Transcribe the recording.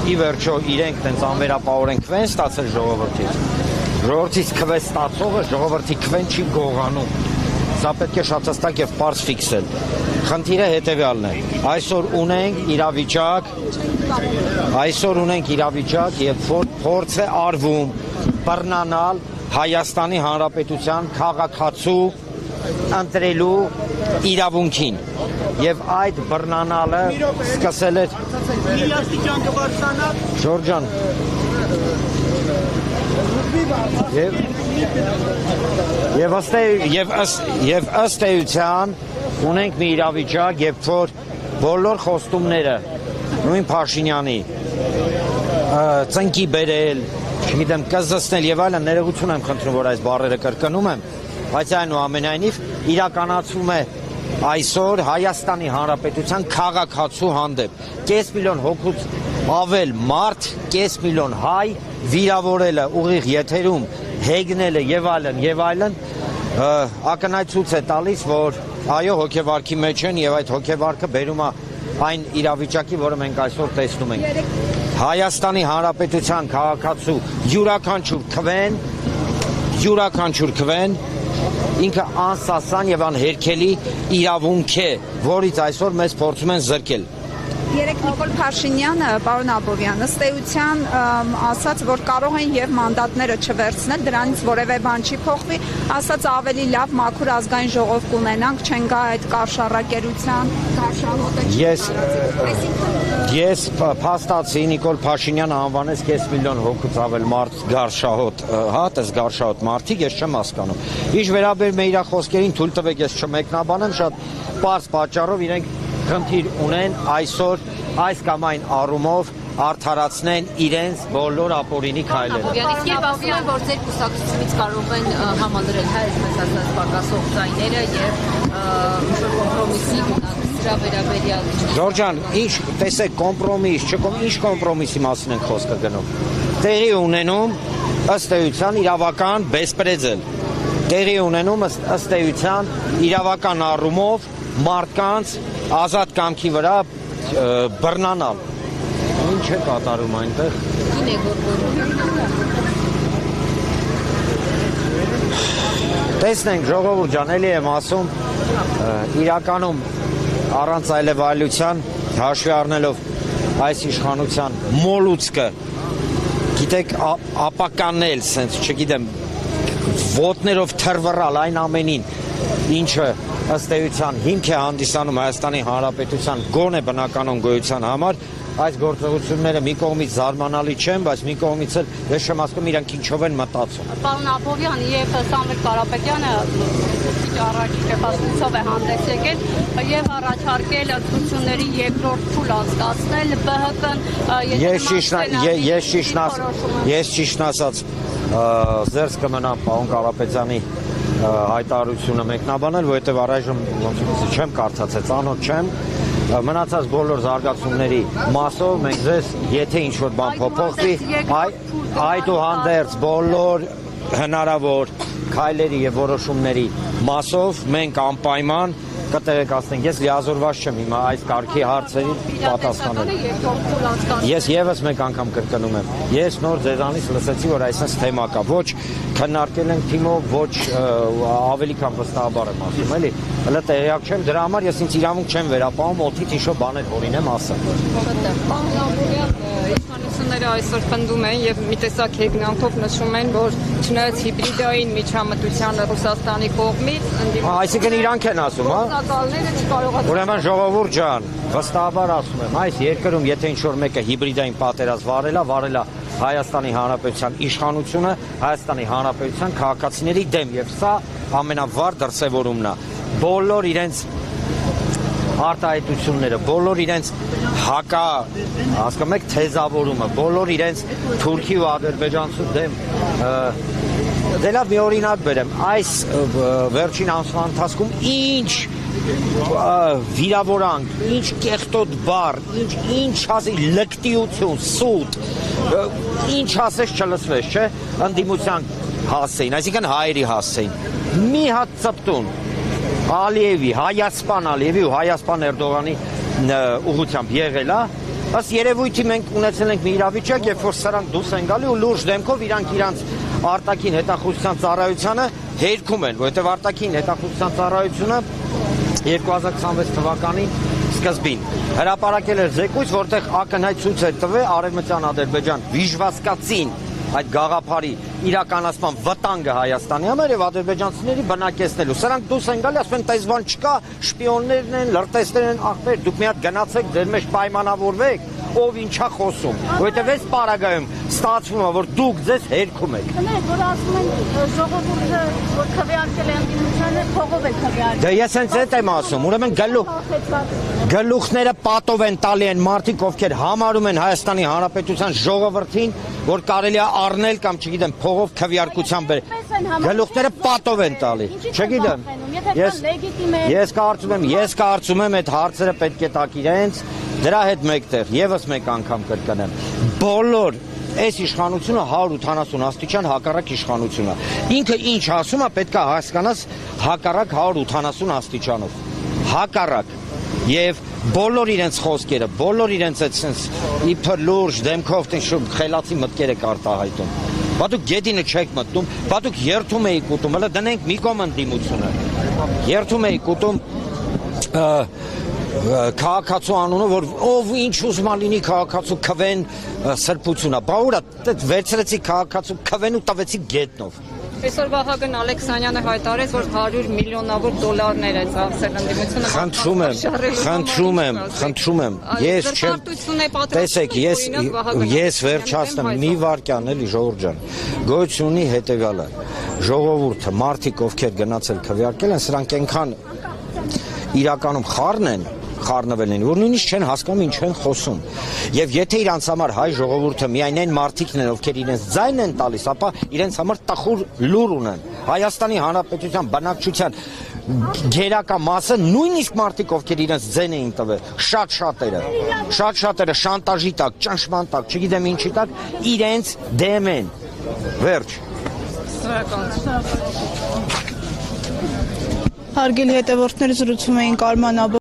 ի վերջո իրենք տենց անվերապահորեն քվեն ստացել ժողովրդից։ Ժողովրդից քվեն ստացողը ժողովրդի քվեն չի գողանում։ Սա պետք է շատ հստակ եւ պարզ ֆիքսել։ Խնդիրը հետեւյալն է։ Այսօր ունենք իրավիճակ եւ փորձ է արվում բռնանալ Հայաստանի Հանրապետության քաղաքացու ընտրելու իրավունքին եւ այդ բռնանալը սկսել է Ժորժան եւ ըստ էության ունենք մի իրավիճակ, երբ որ բոլոր խոստումները նույն Փաշինյանի ծնկի բերել, չգիտեմ, կզզնել եւ այլն, ներողություն եմ խնդրում, որ այս բառերը կրկնում եմ, բայց այնուամենայնիվ իրականացվում է այսօր Հայաստանի Հանրապետության քաղաքացու հանդեպ կես միլիոն հոգուց ավել մարդ, կես միլիոն հայ վիրավորելը ուղիղ եթերում հեգնելը եւ այլն ակնհայտություն է տալիս, որ այո հոգեվարքի մեջ են եւ այդ հոգեվարքը բերում է այն իրավիճակի, որը մենք այսօր տեսնում ենք։ Հայաստանի Հանրապետության քաղաքացու յուրաքանչյուր քվեն ինքը անսասան եւ անհերքելի իրավունք է, որից այսօր մեզ փորձում են զրկել։ Երեք Նիկոլ Փաշինյանը, պարոն Աբովյան, ըստ էության ասաց, որ կարող են եւ մանդատները չվերցնել, դրանից որևէ բան չի փոխվի, ասաց ավելի լավ մաքուր ազգային ժողով կունենանք, չեն գա այդ կարշառակերության կարշահոտը։ Ես փաստացի Նիկոլ Փաշինյանը անվանեց կես միլիոն հոգուց ավել մարդ գարշահոտ, տես գարշահոտ մարդիկ, ես չեմ հասկանում։ Ինչ վերաբերում է իր խոսքերին, թույլ տվեք ես չմեկնաբանեմ, շատ պարզ պատճառով իրենք խնդիր ունեն այսօր այս կամ այն առումով արդարացնեն իրենց բոլոր ապօրինի քայլերը։ Իսկ երբ ասում են, որ ձեր կուսակցությունից կարող են համալրել հայ ասած պակասող ձայները եւ կոմպրոմիսի դրա վերաբերյալ։ Ժորժան, ինչ տեսեք կոմպրոմիս, ինչ կոմպրոմիսի մասին ենք խոսքը գնում։ Տեղի ունենում ըստ էության իրավական բեսպրեդել։ Տեղի ունենում ըստ էության իրավական առումով մարդկանց ազատ կամքի վրա բռնանալ։ Ինչ է կատարում այնտեղ։ Տեսնենք, ժողովուրդ ջան, էլի եմ ասում, իրականում առանց այլևայլության հաշվի առնելով այս իշխանության մոլուցկը, գիտեք, ապականել, սենց, չգիտեմ, ոտներով թրվռալ այն ամենին, ինչը ըստ էության հիմք է հանդիսանում Հայաստանի Հանրապետության գոնե բնականon գոյության համար, այս գործողությունները մի կողմից զարմանալի չեն, բայց մի կողմից էլ ես չեմ ասում իրանք ինչով են մտածում։ Պարոն Աբովյան, եւ Սամվել Կարապետյանը առաջ շեփասությամբ է հանդես եկել եւ առաջարկել ընտրությունների երկրորդ փուլ անցկացնել ԲՀԿ-ն։ Ես ճիշտ ասած զերծ կմնամ պարոն Կարապետյանի հայտարարությունը մեկնաբանել, որովհետև առայժմ չեմ կարդաց, ծանոթ չեմ, մնացած բոլոր զարգացումների մասով մենք ձեզ, եթե ինչ-որ բան փոփոխվի, այդուհանդերձ բոլոր հնարավոր քայլերի եւ որոշումների մասով մենք անպայման կտեղեկացնենք։ Ես լիազորված չեմ հիմա այս կարգի հարցերին պատասխանել։ Ես եւս մեկ անգամ կրկնում եմ։ Ես նոր ձեզանից լսեցի, որ այսպես թեմա կա։ Ոչ քննարկել ենք թիմով, ոչ ավելի քան վստահաբար եմ ասում, էլի։ Հələ տեղյակ չեմ, դրա համար ես ինձ իրավունք չեմ վերապահում օդից ինչ-որ բաներ հորինեմ ասել։ Իշխանությունները այսօր պնդում են եւ մի տեսակ հեգնանքով նշում են, որ չնայած հիբրիդային միջամտությանը Ռուսաստանի կողմից, այսինքն իրանք են ասում, հա։ Ուրեմն ժողովուրդ ջան, վստահաբար ասում եմ, այս երկրում եթե ինչ-որ մեկը հիբրիդային պատերազմ վարելա Հայաստանի Հանրապետության իշխանությունը, Հայաստանի Հանրապետության քաղաքացիների դեմ եւ սա ամենավառ դրսեւորումն է։ Բոլոր իրենց արտահայտությունները, բոլոր իրենց հասկանում եք թեզավորումը, բոլոր իրենց Թուրքի ու Ադրբեջանցու դեմ դե լավ մի օրինակ բերեմ, այս վերջին ամսվա ընթացքում ինչ վիրավորանք, ինչ կեղտոտ բառ, ինչ ասի լկտիություն, սուտ, ինչ ասես չլսվեց, չէ, ընդդիմության հասցեին, այսինքն հայերի հասցեին, մի հատ ծպտուն Ալիևի, Հայաստան Ալիևի ու Հայաստան Էրդողանի ուղղությամբ եղել է, ըստ երևույթի մենք ունեցել ենք մի իրավիճակ, երբ որ սրանք դուրս են գալի ու լուրջ դեմքով իրանք իրանց արտաքին հետախուզության ծառայությանը հերքում են, որովհետև արտաքին հետախուզության ծառայությունը 2026 թվականի սկզբին հրապարակել էր զեկույց, որտեղ ակնհայտ ցույց էր տվել Արևմտյան Ադրբեջան վիժվասկացին այդ գաղափարի իրականացման վտանգը Հայաստանի համար եւ ադրբեջանցիների բնակեցնելու։ Սրանք դուրս են գալի, ասում են, «Տես բան չկա, շպիոններն են, լրտեսներ են, ախպեր, դուք մի հատ գնացեք, ձեր մեջ պայմանավորվեք, ով ինչա խոսում»։ Որովհետեւ այս պարագայում ստացվում է, որ դուք ձեզ հերքում եք։ Կներեք, որ ասում են ժողովուրդը, որ քվեարկել է ընդդիմությանը, փողով է քվեարկել։ Դե ես հենց այդ եմ ասում, ուրեմն գլուխները պատով են տալի են մարդիկ, ովքեր համարում են Հայաստանի Հանրապետության ժողովրդին, որ կարելի է առնել կամ չգիտեմ փողով քվեարկությամբ գլուխները պատով են տալի։ Չգիտեմ։ Ես կարծում եմ այդ հարցերը պետք է տակ իրենց, դրա հետ մեկտեղ եւս մեկ անգամ կրկնեմ։ Բոլոր այս իշխանությունը 180 աստիճան հակառակ իշխանություն է։ Ինքը ինչ ասում է, պետք է հասկանաս հակառակ 180 աստիճանով։ Հակառակ եւ բոլոր իրենց խոսքերը, բոլոր իրենց այդ sense իբր լուրջ դեմքով տիշում խելացի մտքեր եք արտահայտում։ Բա դուք գետինը չեք մտնում, բա դուք երթում եք ուտում, հələ դնենք մի կողմ ընդդիմությունը։ Երթում եք ուտում քաղաքացու անունը, որ ով ինչ ուզում լինի քաղաքացու քվեն սրբությունա։ Բա ուրա վերցրեցի քաղաքացու քվեն ու տվեցի գետնով։ Այսօր Վահագն Ալեքսանյանը հայտարարեց, որ 100 միլիոնավոր դոլարներ է ծախսել ընդդիմությունը։ Խնդրում եմ, ես չեմ, տեսեք, ես վերջացնեմ մի վարքյան էլի Ժողովուրդ ջան, գոյություն ունի հետևյալը, ժողովուրդը, մարդիկ ովքեր գնացել քվեարկել են, սրանք այնքան իրականում խառնվել են, որ նույնիսկ չեն հասկանում ինչ են խոսում։ Եվ եթե իրանց համար հայ ժողովուրդը միայն այն մարդիկն են, ովքեր իրենց ձայնն են տալիս, ապա իրենց համար տխուր լուր ունեն։ Հայաստանի Հանրապետության բնակչության գերակա մասը, նույնիսկ մարդիկ, ովքեր իրենց ձեն էին տվել, շատ-շատերը շանտաժի տակ, ճնշման տակ, չգիտեմ ինչի տակ, իրենց դեմ են։ Վերջ։ Հարգելի հետևորդներ, զրուցում էին Կարման